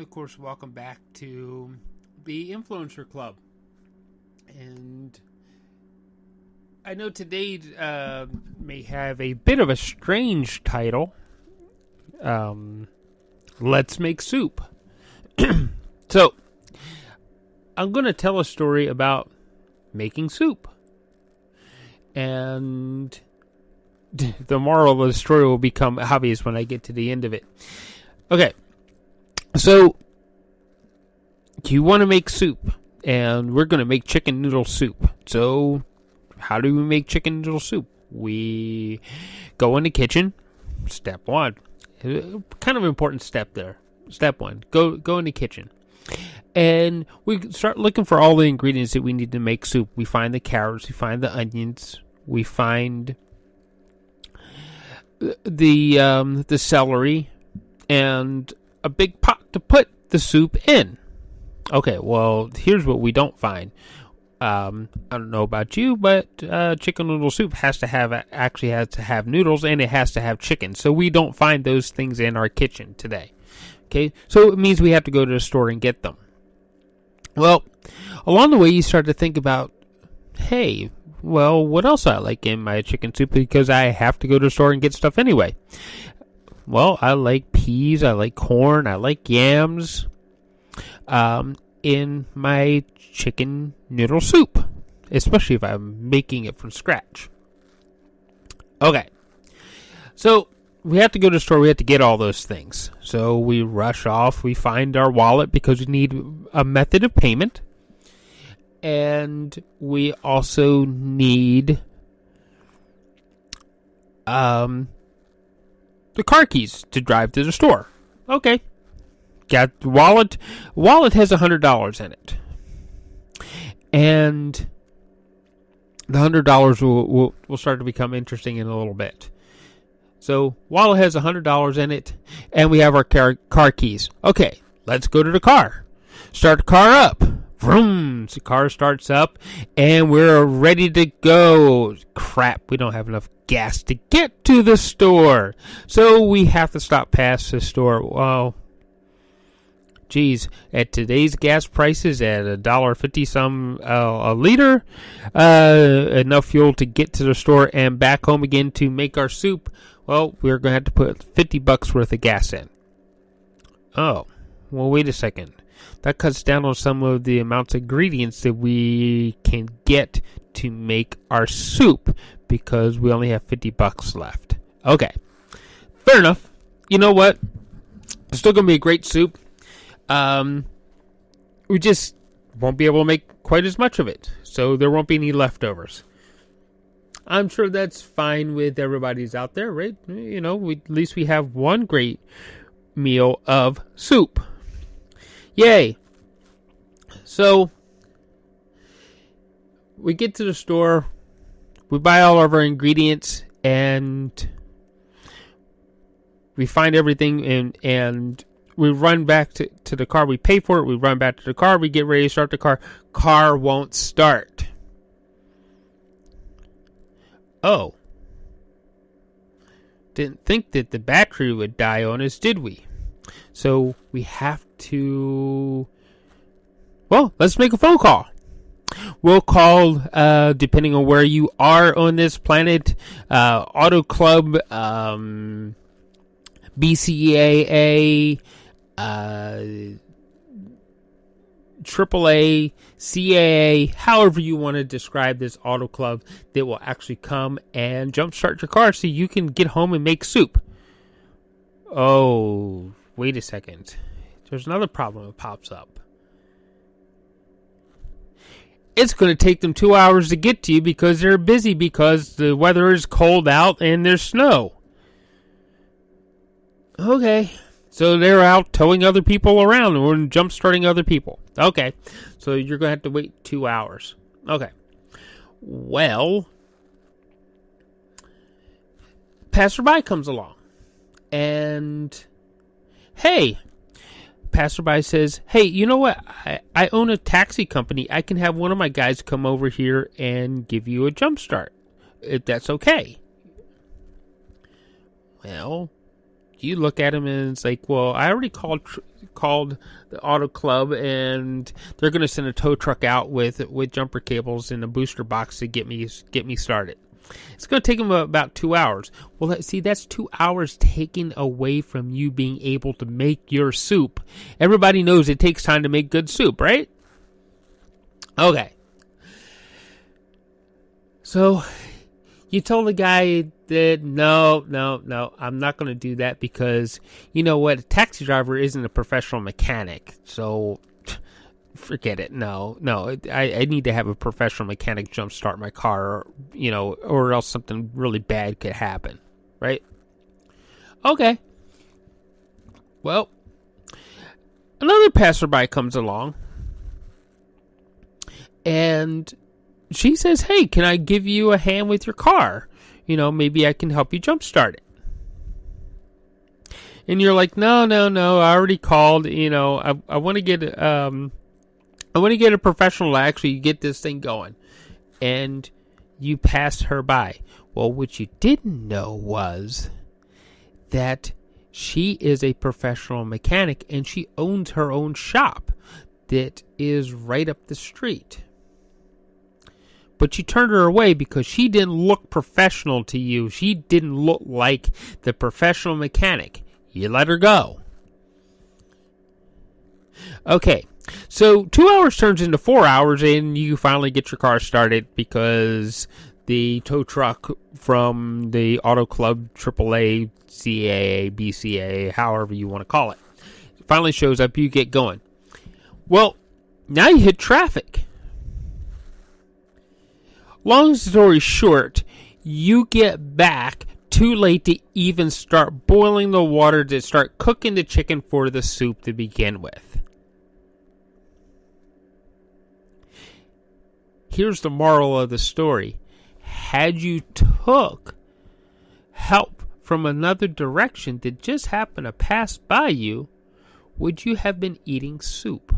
of course, welcome back to the Influencer Club. And I know today may have a bit of a strange title. Let's make soup. So, I'm going to tell a story about making soup. And the moral of the story will become obvious when I get to the end of it. Okay. So, you want to make soup, and we're going to make chicken noodle soup. So, how do we make chicken noodle soup? We go in the kitchen. Step one. Kind of important step there. Step one. Go in the kitchen. And we start looking for all the ingredients that we need to make soup. We find the carrots. We find the onions. We find the celery. And a big pot to put the soup in. Okay, well, here's what we don't find. I don't know about you, but chicken noodle soup has to have noodles, and it has to have chicken. So we don't find those things in our kitchen today. Okay, so it means we have to go to the store and get them. Well, along the way, you start to think about, hey, well, what else I like in my chicken soup, because I have to go to the store and get stuff anyway. Well, I like peas, I like corn, I like yams in my chicken noodle soup, especially if I'm making it from scratch. Okay, so we have to go to the store, we have to get all those things. So we rush off, we find our wallet because we need a method of payment. And we also need the car keys to drive to the store. Okay. Got the wallet. Wallet has $100 in it. And the $100 will start to become interesting in a little bit. So, wallet has $100 in it, and we have our car keys. Okay, let's go to the car. Start the car up. Vroom! The car starts up, and we're ready to go. Crap, we don't have enough gas to get to the store. So we have to stop past the store. Well, geez, at today's gas prices at $1.50 some a liter, enough fuel to get to the store and back home again to make our soup. Well, we're going to have to put $50 worth of gas in. Oh, well, wait a second. That cuts down on some of the amounts of ingredients that we can get to make our soup because we only have $50 left. Okay, fair enough. You know what? It's still going to be a great soup. We just won't be able to make quite as much of it, so there won't be any leftovers. I'm sure that's fine with everybody's out there, right? You know, at least we have one great meal of soup. Yay! So, we get to the store, we buy all of our ingredients, and we find everything, and we run back to the car. We pay for it, we run back to the car, we get ready to start the car. Car won't start. Oh. Didn't think that the battery would die on us, did we? So we have to... Well, let's make a phone call. We'll call, depending on where you are on this planet, Auto Club, BCAA, AAA, CAA, however you want to describe this auto club that will actually come and jumpstart your car so you can get home and make soup. Oh, wait a second. There's another problem that pops up. It's going to take them 2 hours to get to you because they're busy because the weather is cold out and there's snow. Okay. So they're out towing other people around or jump-starting other people. Okay. So you're going to have to wait 2 hours. Okay. Well, passerby comes along. And, hey, passerby says, hey, you know what? I own a taxi company. I can have one of my guys come over here and give you a jump start, if that's okay. Well, you look at them and it's like, well, I already called the auto club and they're going to send a tow truck out with jumper cables and a booster box to get me started. It's going to take them about 2 hours. Well, see, that's 2 hours taken away from you being able to make your soup. Everybody knows it takes time to make good soup, right? Okay. So you told the guy that, no, I'm not going to do that because, you know what, a taxi driver isn't a professional mechanic, so forget it. No, I need to have a professional mechanic jumpstart my car, or else something really bad could happen, right? Okay. Well, another passerby comes along, and she says, hey, can I give you a hand with your car? Maybe I can help you jumpstart it. And you're like, no, I already called. I want to get a professional to actually get this thing going. And you passed her by. Well, what you didn't know was that she is a professional mechanic and she owns her own shop that is right up the street. But you turned her away because she didn't look professional to you. She didn't look like the professional mechanic. You let her go. Okay, so 2 hours turns into 4 hours and you finally get your car started because the tow truck from the Auto Club, AAA, CAA, BCA, however you want to call it, finally shows up. You get going. Well, now you hit traffic. Long story short, you get back too late to even start boiling the water to start cooking the chicken for the soup to begin with. Here's the moral of the story. Had you took help from another direction that just happened to pass by you, would you have been eating soup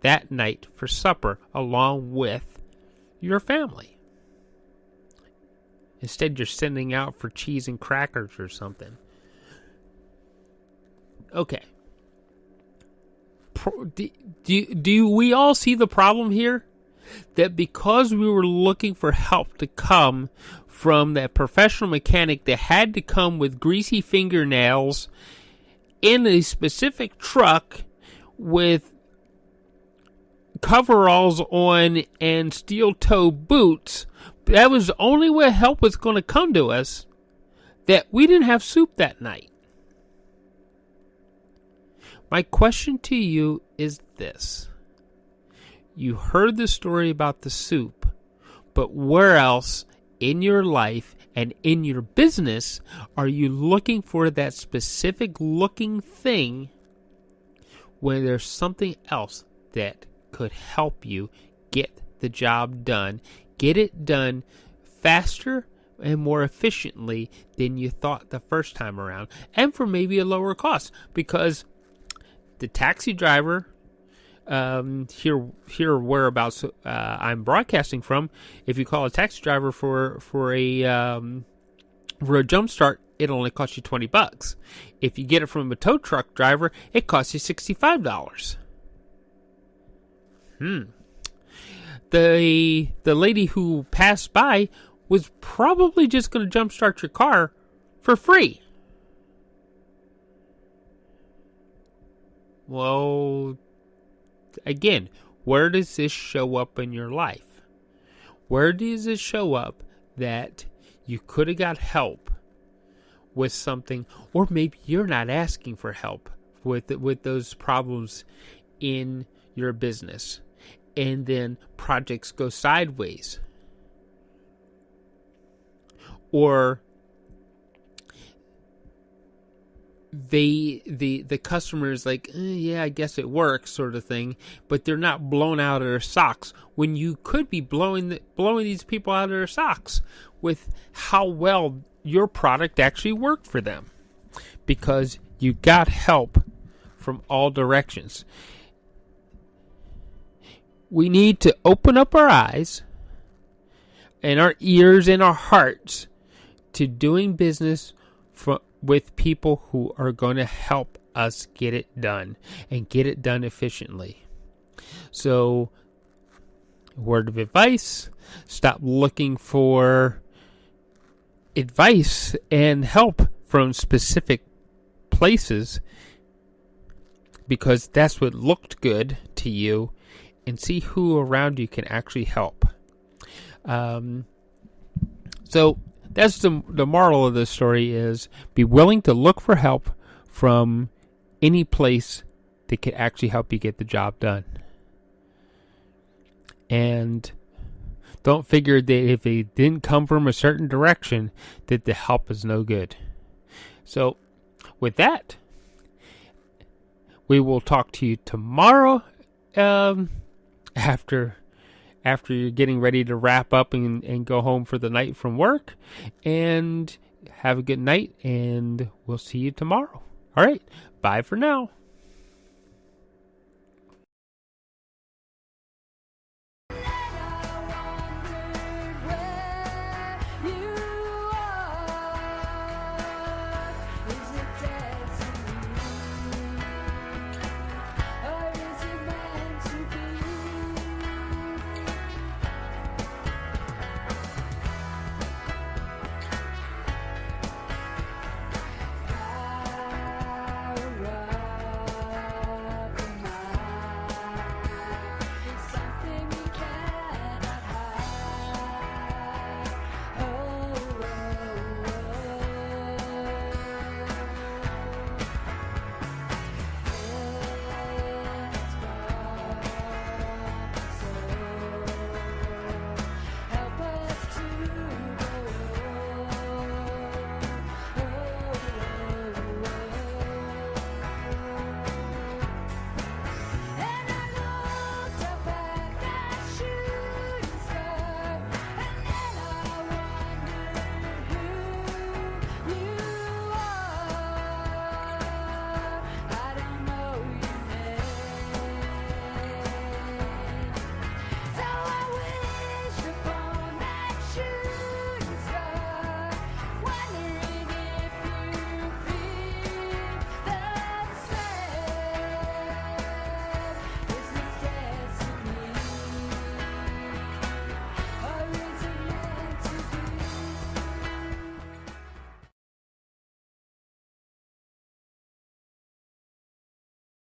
that night for supper along with your family? Instead, you're sending out for cheese and crackers or something. Okay. Do we all see the problem here? That because we were looking for help to come from that professional mechanic that had to come with greasy fingernails in a specific truck with coveralls on and steel toe boots, that was the only way help was going to come to us, that we didn't have soup that night. My question to you is this. You heard the story about the soup, but where else in your life and in your business are you looking for that specific looking thing when there's something else that could help you get the job done, get it done faster and more efficiently than you thought the first time around, and for maybe a lower cost? Because the taxi driver, here whereabouts I'm broadcasting from, if you call a taxi driver for a jump start, it only costs you $20. If you get it from a tow truck driver, it costs you $65. The lady who passed by was probably just going to jumpstart your car for free. Well, again, where does this show up in your life? Where does it show up that you could have got help with something, or maybe you're not asking for help with those problems in your business, and then projects go sideways? Or the customer is like, yeah, I guess it works, sort of thing, but they're not blown out of their socks when you could be blowing these people out of their socks with how well your product actually worked for them, because you got help from all directions. We need to open up our eyes and our ears and our hearts to doing business with people who are going to help us get it done and get it done efficiently. So, word of advice, stop looking for advice and help from specific places because that's what looked good to you, and see who around you can actually help. So that's the moral of this story is be willing to look for help from any place that could actually help you get the job done. And don't figure that if they didn't come from a certain direction that the help is no good. So with that, we will talk to you tomorrow after you're getting ready to wrap up and go home for the night from work. And have a good night, and we'll see you tomorrow. All right, bye for now.